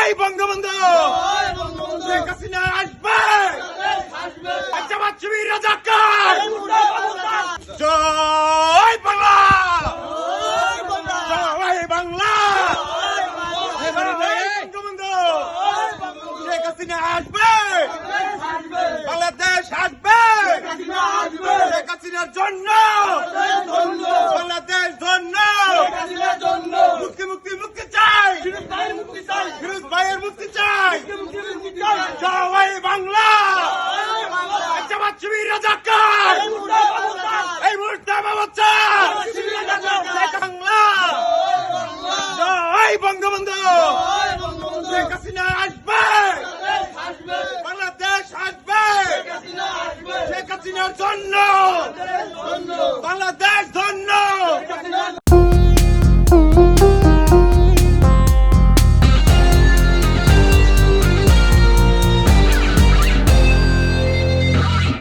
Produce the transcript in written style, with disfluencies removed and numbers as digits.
জয় বঙ্গবন্ধু শেখ হাসিনা আসবে জামাত শিবির রাজাকার জয় বাংলা জয় বাংলা বঙ্গবন্ধু শেখ হাসিনা আসবে বাংলাদেশ আসবে শেখ হাসিনার জন্য বাংলাদেশ জন্য মুক্তি মুক্তি মুক্তি চাই ফিরোজ ভাইয়ের মুক্তি চাই জয় বাংলা জামাত শিবির রাজাকার এই মুহূর্তে বাচ্চা বাংলা জয় বঙ্গবন্ধু